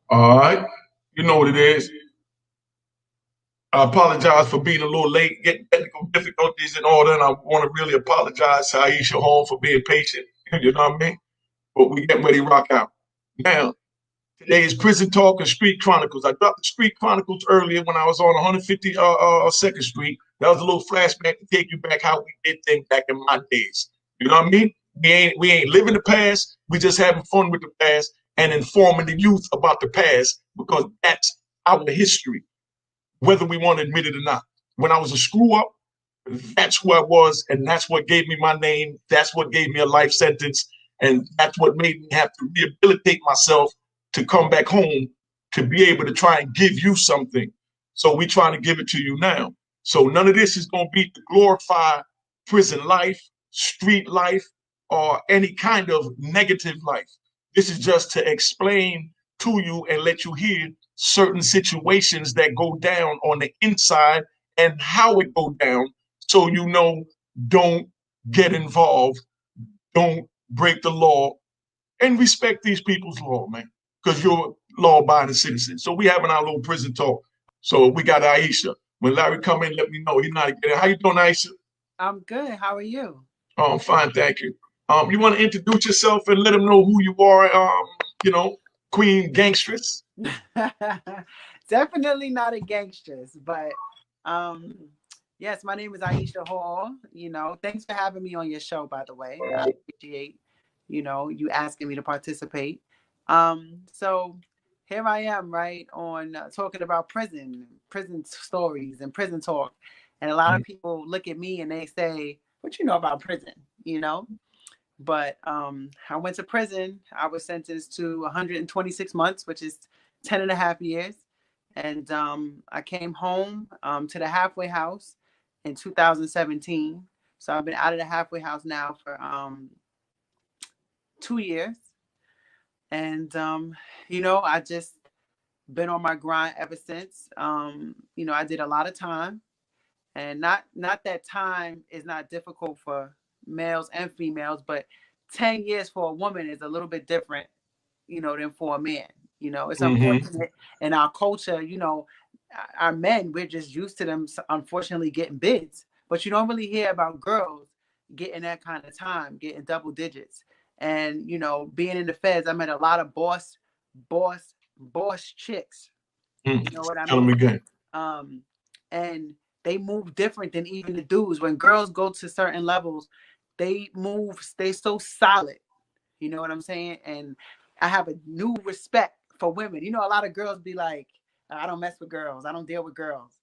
All right. You know what it is. I apologize for being a little late, getting technical difficulties in order, and I want to really apologize to Aisha Hall for being patient. You know what I mean? But we getting ready to rock out. Now, today is Prison Talk and Street Chronicles. I dropped the Street Chronicles earlier when I was on 150 Street. That was a little flashback to take you back how we did things back in my days. You know what I mean? We ain't living the past. We just having fun with the past and informing the youth about the past because that's our history, whether we want to admit it or not. When I was a screw up, that's who I was, and that's what gave me my name. That's what gave me a life sentence, and that's what made me have to rehabilitate myself to come back home to be able to try and give you something. So we trying to give it to you now. So none of this is going to be to glorify prison life, street life, or any kind of negative life. This is just to explain to you and let you hear certain situations that go down on the inside and how it go down so you know don't get involved, don't break the law, and respect these people's law, man, because you're law-abiding citizens. So we having our little prison talk. So we got Aisha. When Larry come in, let me know. He's not getting. How you doing, Aisha? I'm good. How are you? Oh, I'm fine, thank you. You want to introduce yourself and let them know who you are? You know, Queen Gangstress. Definitely not a gangstress, but um yes, my name is Aisha Hall. Thanks for having me on your show, by the way. I appreciate, you asking me to participate. So here I am, right, on talking about prison stories and prison talk. And a lot of people look at me and they say, "What you know about prison?" You know? But I went to prison. I was sentenced to 126 months, which is 10 and a half years. And I came home to the halfway house in 2017. So I've been out of the halfway house now for 2 years. And, I just been on my grind ever since. I did a lot of time. And not that time is not difficult for males and females, but 10 years for a woman is a little bit different, than for a man. It's Mm-hmm. unfortunate in our culture, our men, we're just used to them, unfortunately, getting bids. But you don't really hear about girls getting that kind of time, getting double digits. And, being in the feds, I met a lot of boss, boss chicks. You know what I Tell them mean? again. Um, and they move different than even the dudes. When girls go to certain levels, they so solid. You know what I'm saying? And I have a new respect for women. A lot of girls be like, I don't mess with girls. I don't deal with girls.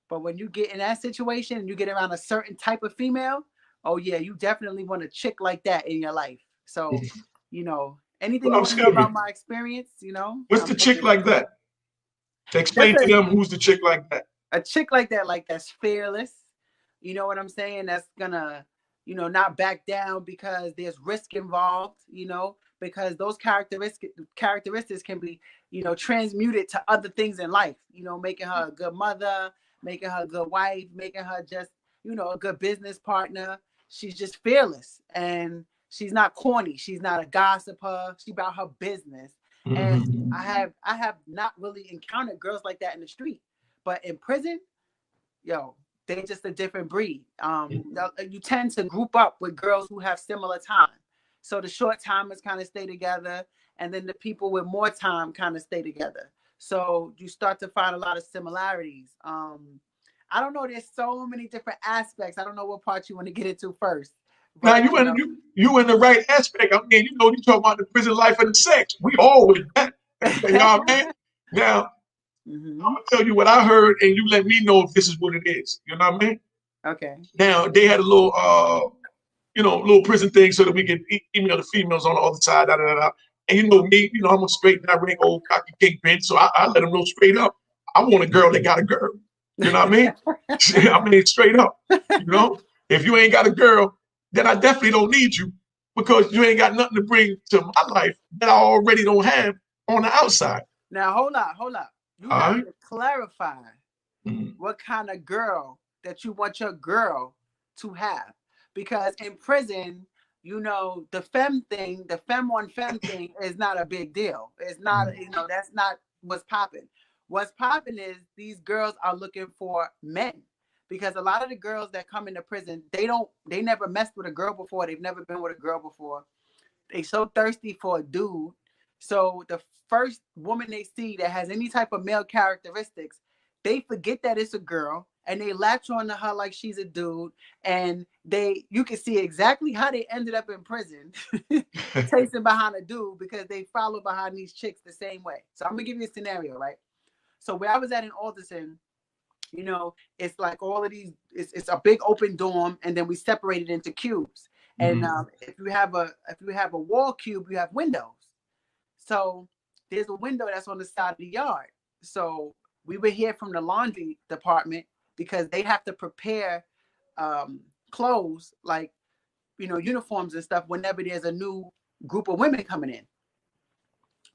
But when you get in that situation and you get around a certain type of female, oh yeah, you definitely want a chick like that in your life. So, anything you Well, want to know excuse me. about my experience, What's I'm the willing chick to talk like about that? it. That's Explain to them who's the chick like that. a chick like that, like that's fearless. You know what I'm saying? That's gonna, not back down because there's risk involved. Because those characteristics can be, transmuted to other things in life. Making her a good mother, making her a good wife, making her just, a good business partner. She's just fearless and she's not corny. She's not a gossiper. She about her business. And Mm-hmm. I have not really encountered girls like that in the street. But in prison, yo, they just a different breed. You tend to group up with girls who have similar time. So the short timers kind of stay together, and then the people with more time kind of stay together. So you start to find a lot of similarities. I don't know. There's so many different aspects. I don't know what part you want to get into first, Now but you in the right aspect. I mean, you talk about the prison life and the sex. We all with that. You know what I mean? Now I'm hmm gonna tell you what I heard, and you let me know if this is what it is. You know what I mean? okay. Now they had a little little prison thing so that we could email the females on the other side. Da, da, da, da. And me, I'm a straight direct old cocky kingpin, so I let them know straight up. I want a girl that got a girl. You know what I mean? I mean, straight up. You know, if you ain't got a girl, then I definitely don't need you because you ain't got nothing to bring to my life that I already don't have on the outside. Now hold up. You All have right. to clarify Mm-hmm. what kind of girl that you want your girl to have. Because in prison, the femme on femme thing is not a big deal. It's not, that's not what's popping. What's popping is these girls are looking for men, because a lot of the girls that come into prison, they never messed with a girl before. They've never been with a girl before. They so thirsty for a dude. So the first woman they see that has any type of male characteristics, they forget that it's a girl and they latch on to her like she's a dude. And you can see exactly how they ended up in prison, chasing behind a dude, because they follow behind these chicks the same way. So I'm gonna give you a scenario, right? So where I was at in Alderson, it's like all of these, it's a big open dorm, and then we separate it into cubes. And if you have a wall cube, you have windows. So there's a window that's on the side of the yard. So we would hear from the laundry department, because they have to prepare clothes, like, uniforms and stuff, whenever there's a new group of women coming in.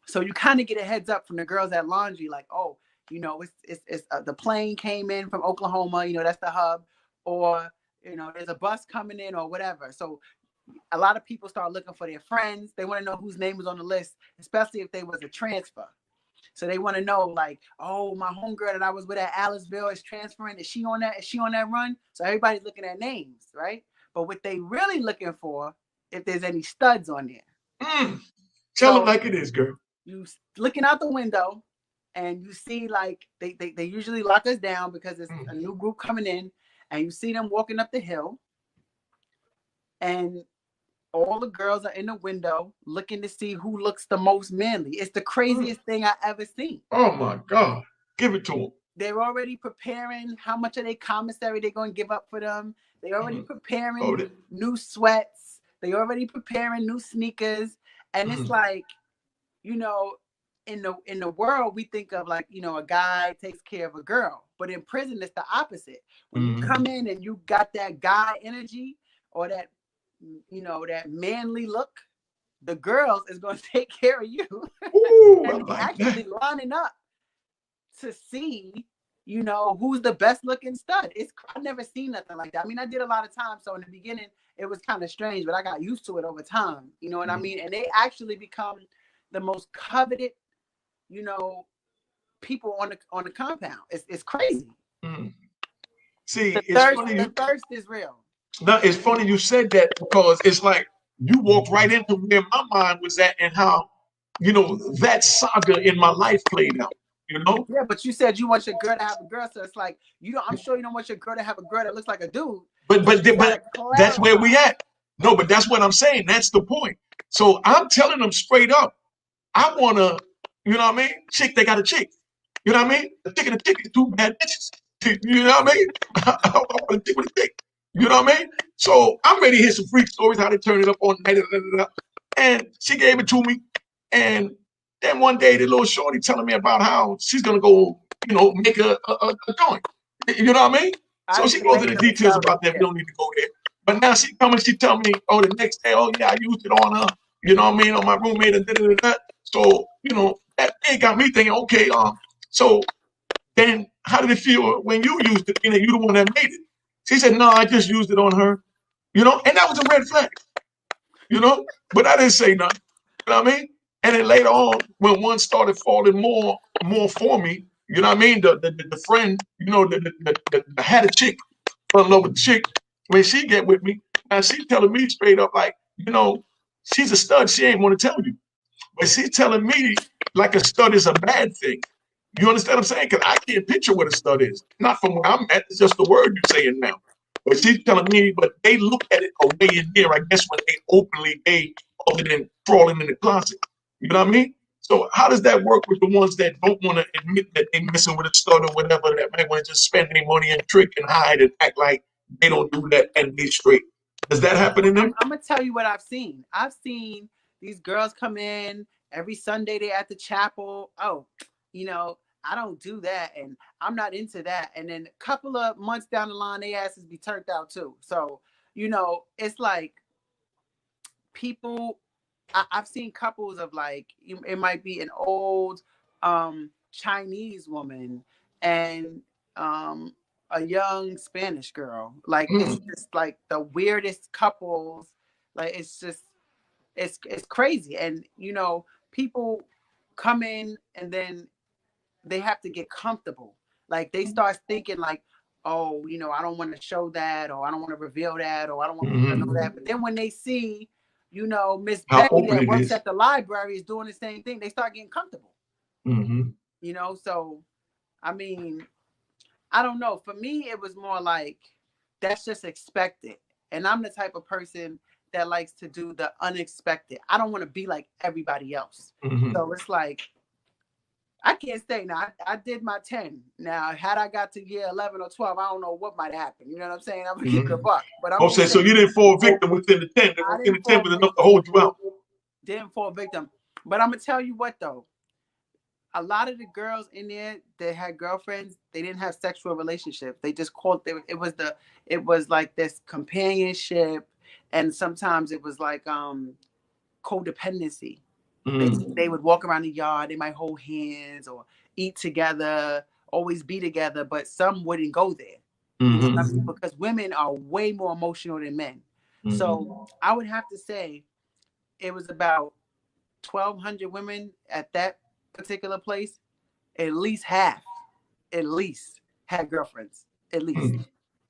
So you kind of get a heads up from the girls at laundry, like, oh, it's the plane came in from Oklahoma, that's the hub, or there's a bus coming in or whatever. So a lot of people start looking for their friends. They want to know whose name was on the list, especially if they was a transfer. So they want to know, like, oh, my homegirl that I was with at Aliceville is transferring. Is she on that run? So everybody's looking at names, right? But what they really looking for, if there's any studs on there. Tell them like it is, girl. You looking out the window, and you see, like, they usually lock us down because it's a new group coming in, and you see them walking up the hill, and all the girls are in the window looking to see who looks the most manly. It's the craziest thing I ever seen. Oh my God. Give it to them. They're already preparing how much of their commissary they're going to give up for them. They're already preparing new sweats. They're already preparing new sneakers. And it's like, in the world, we think of, like, a guy takes care of a girl. But in prison, it's the opposite. When you come in and you got that guy energy, or that, that manly look, the girls is going to take care of you. Ooh, and like actually lining up to see, who's the best looking stud. I've never seen nothing like that. I mean, I did a lot of time, so in the beginning it was kind of strange, but I got used to it over time. You know what I mean? And they actually become the most coveted, people on the compound. It's crazy. See, the thirst is real. Now, it's funny you said that, because it's like you walked right into where my mind was at, and how, that saga in my life played out, Yeah, but you said you want your girl to have a girl, so it's like, I'm sure you don't want your girl to have a girl that looks like a dude. But that's where we at. No, but that's what I'm saying. That's the point. So I'm telling them straight up, I want to, chick, they got a chick. You know what I mean? A chick and a chick is two bad bitches. You know what I mean? I want to chick with a chick. You know what I mean? So I'm ready to hear some freak stories, how they turn it up on night. And she gave it to me. And then one day, the little shorty telling me about how she's going to go, make a joint. You know what I mean? So she goes into the details about that. We don't need to go there. But now she come and she tell me, oh, the next day, oh, yeah, I used it on her. You know what I mean? On my roommate and da. So, that thing got me thinking, okay, so then how did it feel when you used it? You the one that made it. She said, no, I just used it on her. And that was a red flag. But I didn't say nothing. You know what I mean? And then later on, when one started falling more for me, you know what I mean? The friend, the had a chick, fell in love with the chick. When she get with me, and she telling me straight up, like, she's a stud. She ain't want to tell you. But she's telling me like a stud is a bad thing. You understand what I'm saying? Because I can't picture what a stud is. Not from where I'm at. It's just the word you're saying now. But she's telling me, but they look at it away in there, I guess, when they openly gay, other than crawling in the closet. You know what I mean? So how does that work with the ones that don't want to admit that they're messing with a stud or whatever, that might want to just spend their money and trick and hide and act like they don't do that and be straight? Does that happen in them? I'm going to tell you what I've seen. I've seen these girls come in every Sunday. They're at the chapel. Oh, I don't do that, and I'm not into that. And then a couple of months down the line, they asses be turned out too. So, it's like people, I've seen couples of, like, it might be an old Chinese woman and a young Spanish girl. Like, it's just like the weirdest couples. Like, it's just, it's crazy. And, people come in, and then they have to get comfortable. Like they start thinking like, oh, you know, I don't want to show that, or I don't want to reveal that, or I don't want people to know that. But then when they see, you know, Miss How Betty open that it works is. at the library is doing the same thing, they start getting comfortable. You know, so I mean, I don't know. For me, it was more like that's just expected. And I'm the type of person that likes to do the unexpected. I don't want to be like everybody else. So it's like I can't say now. I did my 10. Now, had I got to year 11 or 12, I don't know what might happen. You know what I'm saying? I'm gonna keep it a buck. But I'm Okay, just so saying you didn't fall victim within the 10. I Within didn't the 10 fall was enough to victim. hold you out. Didn't fall victim. But I'm gonna tell you what though. A lot of the girls in there that had girlfriends, they didn't have sexual relationships. They just called it was like this companionship, and sometimes it was like codependency. They would walk around the yard, they might hold hands or eat together, always be together, but some wouldn't go there. You know what I mean? Because women are way more emotional than men. So I would have to say it was about 1,200 women at that particular place. At least half, at least, had girlfriends. At least.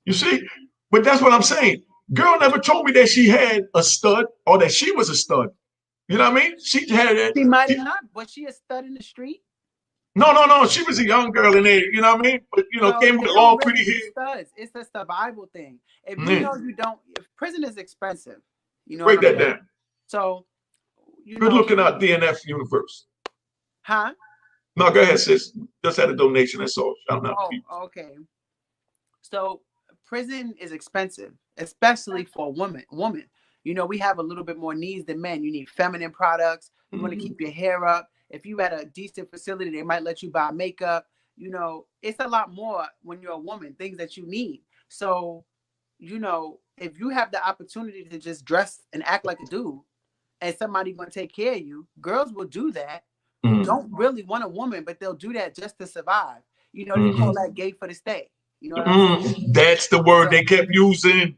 You see? But that's what I'm saying. Girl never told me that she had a stud or that she was a stud. You know what I mean? She had that. She might have not. Was she a stud in the street? No. She was a young girl in there. You know what I mean? But, So came they with don't long, really pretty be hair. studs. It's a survival thing. If you Yeah. know you don't, if prison is expensive, you know what Break I'm that saying? down. So, you Good know, looking out DNF universe. huh? No, go ahead, sis. Just had a donation. That's all. Shout out to Oh, people. okay. So prison is expensive, especially for a woman. You know, we have a little bit more needs than men. You need feminine products. You want to keep your hair up. If you at a decent facility, they might let you buy makeup. You know, it's a lot more when you're a woman, things that you need. So, you know, if you have the opportunity to just dress and act like a dude and somebody gonna take care of you, girls will do that who don't really want a woman, but they'll do that just to survive. You know, they call that gay for the stay. You know what I'm saying? That's the word So they kept using.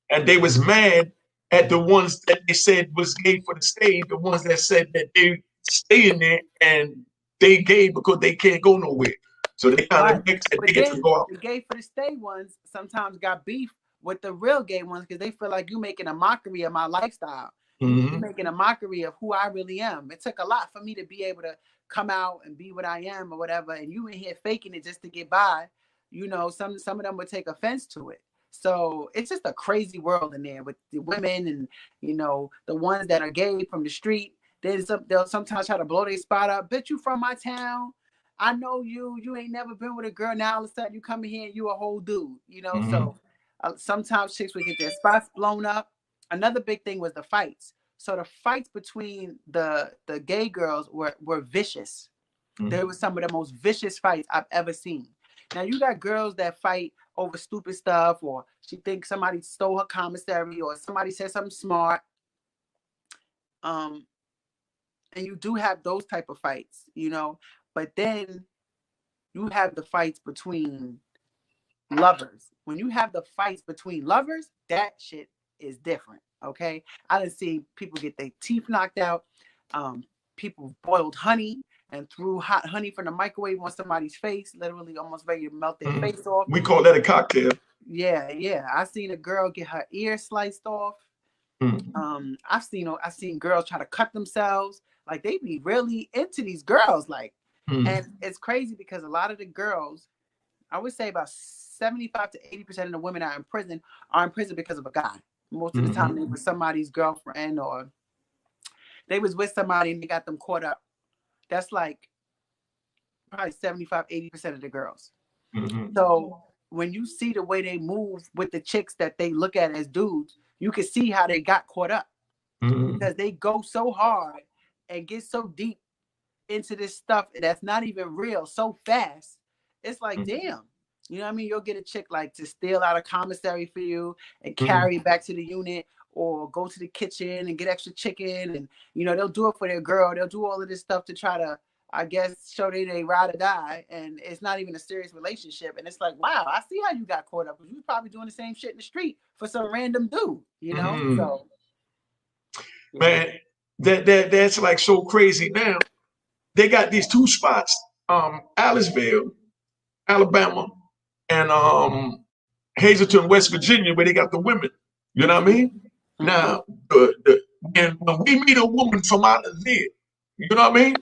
And they was mad at the ones that they said was gay for the stay, the ones that said that they stay in there and they gay because they can't go nowhere. So they kind right. of mixed that they But get to then go out. the gay for the stay ones sometimes got beef with the real gay ones because they feel like you making a mockery of my lifestyle. You making a mockery of who I really am. It took a lot for me to be able to come out and be what I am or whatever, and you in here faking it just to get by. You know, some of them would take offense to it. So it's just a crazy world in there with the women and you know the ones that are gay from the street. They'll sometimes try to blow their spot up. Bitch, you from my town. I know you. You ain't never been with a girl. Now all of a sudden you come in here and you a whole dude. You know, so sometimes chicks would get their spots blown up. Another big thing was the fights. So the fights between the gay girls were vicious. They were some of the most vicious fights I've ever seen. Now you got girls that fight over stupid stuff, or she thinks somebody stole her commissary, or somebody said something smart. Um, and you do have those type of fights, you know. But then you have the fights between lovers. When you have the fights between lovers, that shit is different. Okay, I done seen people get their teeth knocked out. People boiled honey and threw hot honey from the microwave on somebody's face, literally almost ready to melt their face off. We call that a cocktail. Yeah. I seen a girl get her ear sliced off. I've seen girls try to cut themselves. Like they be really into these girls. Like, and it's crazy because a lot of the girls, I would say about 75 to 80% of the women are in prison because of a guy. Most of the time they were somebody's girlfriend or they was with somebody and they got them caught up. That's like probably 75, 80% of the girls. So when you see the way they move with the chicks that they look at as dudes, you can see how they got caught up because they go so hard and get so deep into this stuff that's not even real so fast. It's like, damn. You know what I mean? You'll get a chick like to steal out a commissary for you and carry it back to the unit or go to the kitchen and get extra chicken. And, you know, they'll do it for their girl. They'll do all of this stuff to try to, I guess, show they ride or die. And it's not even a serious relationship. And it's like, wow, I see how you got caught up because you was probably doing the same shit in the street for some random dude, you know? So, Man, that's like so crazy now. They got these two spots Aliceville, Alabama, and Hazleton, West Virginia, where they got the women. You know what I mean? Mm-hmm. Now, and when we meet a woman from out of there, you know what I mean?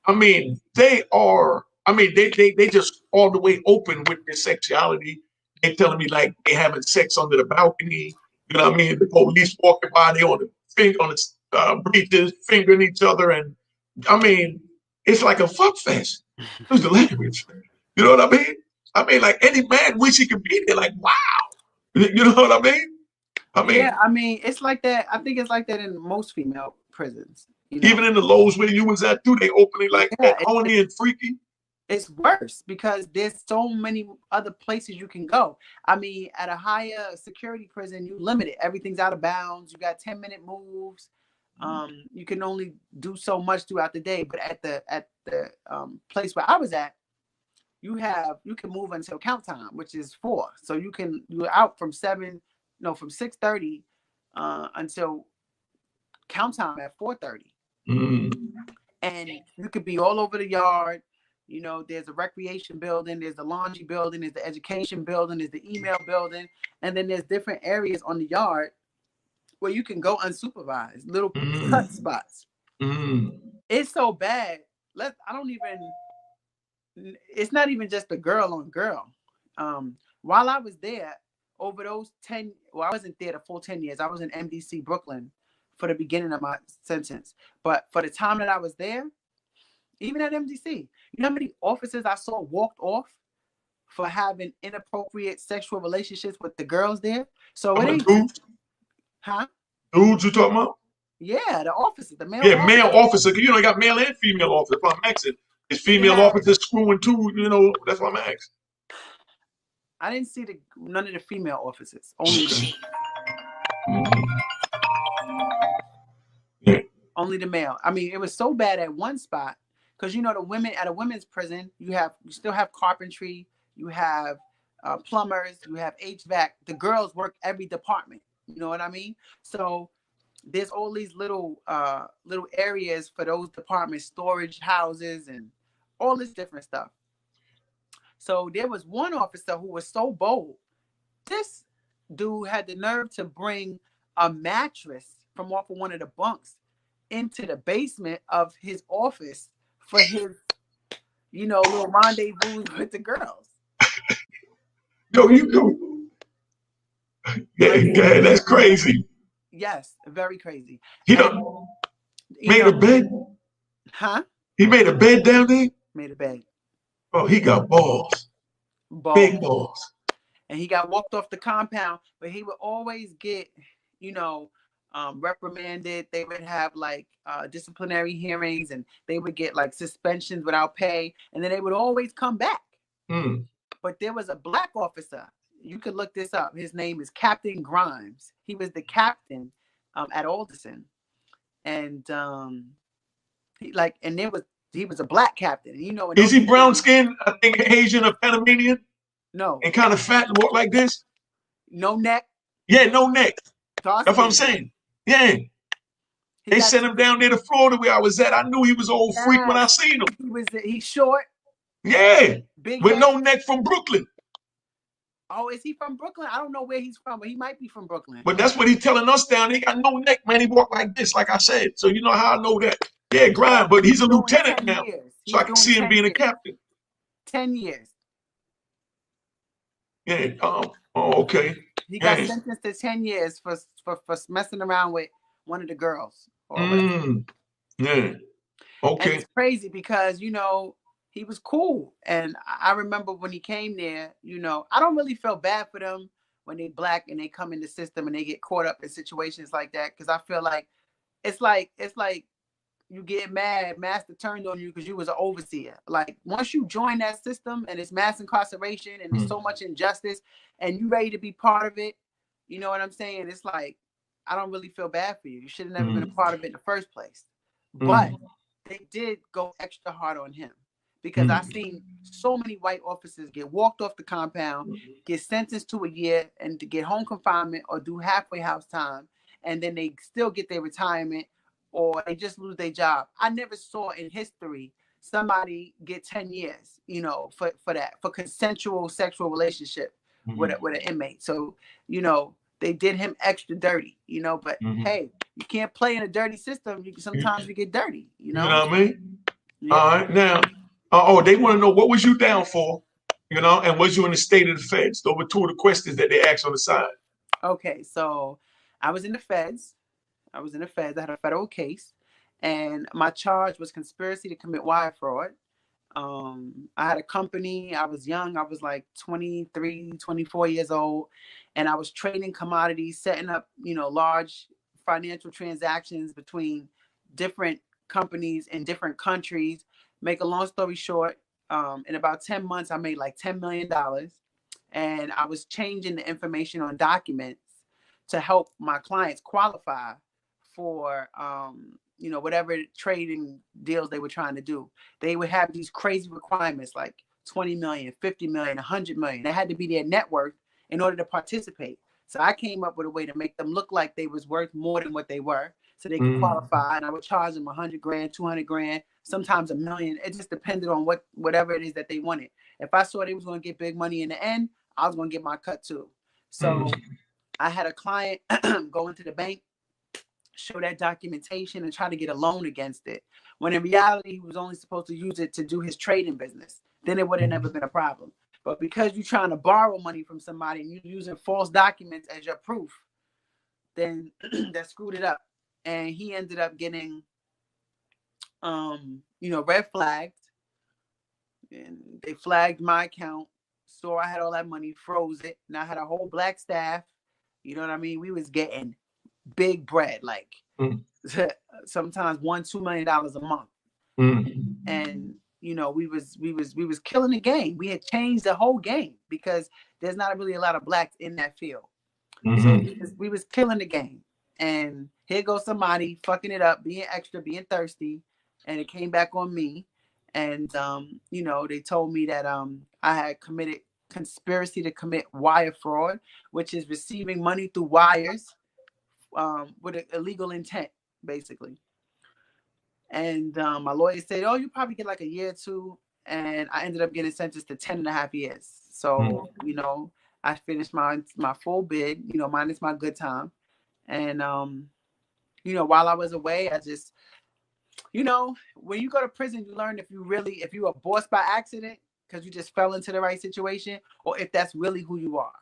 I mean, they are. I mean, they just all the way open with their sexuality. They telling me like they having sex under the balcony. You know what I mean? The police walking by, they on the finger on the breaches, fingering each other, and I mean, it's like a fuck fest. Use the language. You know what I mean? I mean, like any man wish he could be there. Like, wow. You know what I mean? I Yeah, mean, I mean, it's like that. I think it's like that in most female prisons. You know. even in the lows where you was at too, they openly like that, Yeah, horny and freaky. it's worse because there's so many other places you can go. I mean, at a higher security prison, you limit it. Everything's out of bounds. You got 10-minute moves. You can only do so much throughout the day. But at the place where I was at, you can move until count time, which is 4. So you're out from 6:30 until count time at 4:30. Mm. And you could be all over the yard. You know, there's a recreation building, there's the laundry building, there's the education building, there's the email building, and then there's different areas on the yard where you can go unsupervised, little cut Mm. spots. Mm. It's so bad. I don't even. It's not even just a girl on girl. While I was there, over those 10, well, I wasn't there the full 10 years. I was in MDC Brooklyn for the beginning of my sentence, but for the time that I was there, even at MDC, you know how many officers I saw walked off for having inappropriate sexual relationships with the girls there? So it I'm a ain't just, dude. huh? Dudes you talking about? Yeah, the officers, the male Yeah, male officers. officer. You know, you got male and female officer. If I'm asking, is You female have, officers screwing too? You know, that's what I'm asking. I didn't see none of the female officers, only the Okay. Mm-hmm. Yeah. only the male. I mean, it was so bad at one spot because you know the women at a women's prison, you still have carpentry, you have plumbers, you have HVAC. The girls work every department. You know what I mean? So there's all these little areas for those departments, storage houses, and all this different stuff. So there was one officer who was so bold. This dude had the nerve to bring a mattress from off of one of the bunks into the basement of his office for his, little rendezvous with the girls. Yo, yeah, Like, yeah, that's crazy. yes, very crazy. He And, done you made know, a bed. huh? He made a bed down there. Made a bed. Oh, he got balls, big Ball. balls. And he got walked off the compound, but he would always get, you know, reprimanded. They would have like disciplinary hearings, and they would get like suspensions without pay, and then they would always come back. Mm. But there was a black officer. You could look this up. His name is Captain Grimes. He was the captain at Alderson, and he was a black captain. You know, in Is those he brown facilities, skinned? I think Asian or Panamanian, no, and kind of fat and walk like this. no neck. Yeah, no neck. Dark That's what I'm skin. saying. Yeah, He they got sent him down there to Florida where I was at. I knew he was an old freak when I yes. seen him. He's short, Yeah, big with head. no neck from Brooklyn. Oh, is he from Brooklyn? I don't know where he's from, but he might be from Brooklyn. But that's what he's telling us down there. He got no neck, man. He walked like this, like I said. So you know how I know that. Yeah, Yeah, grind, but he's he's a doing lieutenant 10 now. years. So I He's can doing see him 10 being a years. captain. 10 years. Yeah. Oh, okay. He got Yeah. sentenced to 10 years for messing around with one of the girls or whatever. Mm. Yeah. And Okay. it's crazy because, he was cool. And I remember when he came there, I don't really feel bad for them when they black and they come in the system and they get caught up in situations like that. Cause I feel like it's like you get mad, master turned on you because you was an overseer. Like once you join that system and it's mass incarceration and there's Mm. so much injustice and you ready to be part of it, you know what I'm saying? It's like I don't really feel bad for you. You should have never been a Mm. part of it in the first place. But Mm. they did go extra hard on him because I Mm. seen so many white officers get walked off the compound, get sentenced to a year and to get home confinement or do halfway house time, and then they still get their retirement or they just lose their job. I never saw in history somebody get 10 years, for that, for consensual sexual relationship with an inmate. So, they did him extra dirty, but hey, you can't play in a dirty system. Sometimes you get dirty, You know what I mean? Yeah. All right, now, they want to know what was you down for, and was you in the state of the feds? Those were two of the questions that they asked on the side. Okay, so I was in the feds. I had a federal case, and my charge was conspiracy to commit wire fraud. I had a company. I was young. I was like 23, 24 years old, and I was trading commodities, setting up, large financial transactions between different companies in different countries. Make a long story short, in about 10 months, I made like $10 million, and I was changing the information on documents to help my clients qualify for, whatever trading deals they were trying to do. They would have these crazy requirements like 20 million, 50 million, 100 million. They had to be their net worth in order to participate. So I came up with a way to make them look like they was worth more than what they were, so they could qualify. And I would charge them 100 grand, 200 grand, sometimes $1 million. It just depended on whatever it is that they wanted. If I saw they was going to get big money in the end, I was going to get my cut too. So I had a client go into the bank, show that documentation, and try to get a loan against it, when in reality he was only supposed to use it to do his trading business. Then it would have never been a problem. But because you're trying to borrow money from somebody and you're using false documents as your proof, then that screwed it up. And he ended up getting red flagged, and they flagged my account, saw I had all that money, froze it, and I had a whole black staff. You know what I mean? We was getting big bread, like sometimes $1-2 million a month. And we was killing the game. We had changed the whole game because there's not really a lot of blacks in that field. So we was killing the game. And here goes somebody fucking it up, being extra, being thirsty, and it came back on me. And they told me that I had committed conspiracy to commit wire fraud, which is receiving money through wires with an illegal intent, basically. And my lawyer said, "Oh, you probably get like a year or two." And I ended up getting sentenced to 10.5 years. So, I finished my full bid, minus my good time. And, while I was away, I just, when you go to prison, you learn if you are bossed by accident because you just fell into the right situation, or if that's really who you are.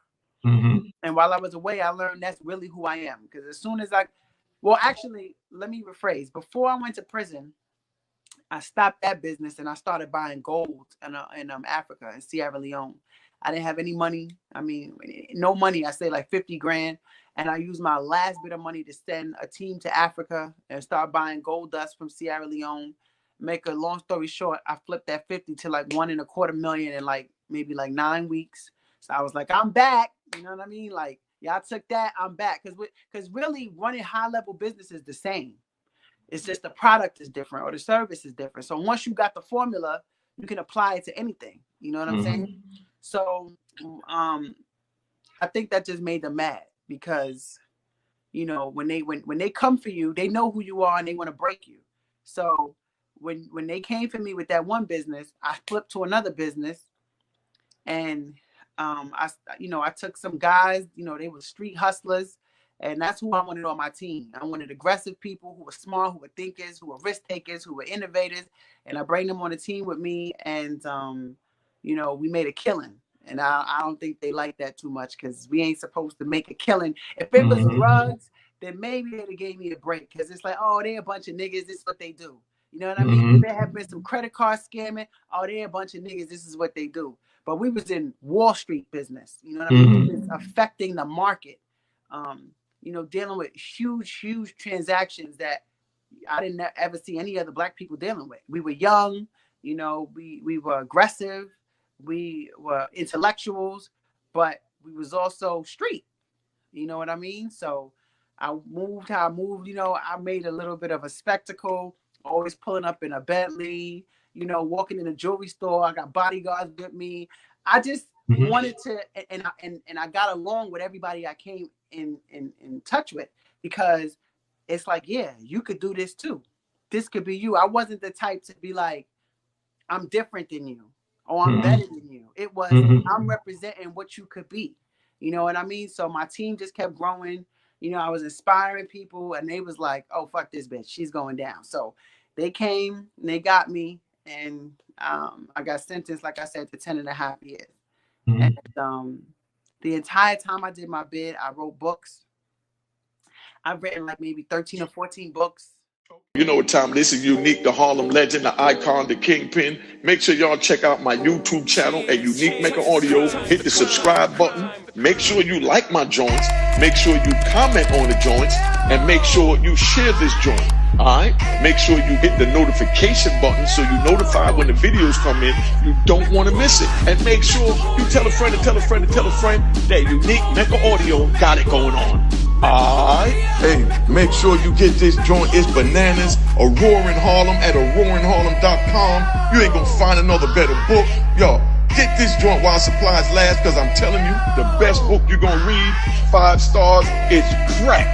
And while I was away, I learned that's really who I am. Because as soon as actually, let me rephrase. Before I went to prison, I stopped that business and I started buying gold in Africa, in Sierra Leone. I didn't have any money. I mean, no money. I say like 50 grand. And I used my last bit of money to send a team to Africa and start buying gold dust from Sierra Leone. Make a long story short, I flipped that 50 to like 1.25 million in maybe 9 weeks. So I was like, I'm back. You know what I mean? Like, y'all took that, I'm back. Because really running high level business is the same. It's just the product is different or the service is different. So once you got the formula, you can apply it to anything. You know what I'm saying? So I think that just made them mad because, when they come for you, they know who you are and they want to break you. So when they came for me with that one business, I flipped to another business, and I took some guys, they were street hustlers. And that's who I wanted on my team. I wanted aggressive people who were smart, who were thinkers, who were risk takers, who were innovators. And I bring them on the team with me. And, we made a killing. And I don't think they like that too much because we ain't supposed to make a killing. If it was drugs, then maybe they'd have gave me a break because it's like, oh, they're a bunch of niggas. This is what they do. You know what I mean? If there have been some credit card scamming, oh, they're a bunch of niggas. This is what they do. But we was in Wall Street business. You know what I mean? We was affecting the market. Dealing with huge transactions that I didn't ever see any other black people dealing with. We were young, we were aggressive, we were intellectuals, but we was also street. You know what I mean? So I moved how I moved. I made a little bit of a spectacle, always pulling up in a Bentley, walking in a jewelry store. I got bodyguards with me. I just wanted to, and I got along with everybody I came in touch with, because it's like, yeah, you could do this too. This could be you. I wasn't the type to be like, I'm different than you, or I'm better than you. It was, I'm representing what you could be. You know what I mean? So my team just kept growing. You know, I was inspiring people, and they was like, "Oh, fuck this bitch, she's going down." So they came and they got me, and I got sentenced, like I said, to 10.5 years. And the entire time I did my bid, I wrote books. I've written like maybe 13 or 14 books. You know what time this is. Unique, the Harlem legend, the icon, the kingpin. Make sure y'all check out my YouTube channel at Unique Mecca Audio. Hit the subscribe button. Make sure you like my joints. Make sure you comment on the joints. And make sure you share this joint. Alright? Make sure you hit the notification button so you notify when the videos come in. You don't want to miss it. And make sure you tell a friend to tell a friend to tell a friend that Unique Mecca Audio got it going on. Alright? Hey, make sure you get this joint. It's bananas. A Roaring Harlem at aroaringharlem.com. You ain't gonna find another better book. Yo, get this joint while supplies last, because I'm telling you, the best book you're gonna read, 5 stars, it's crack.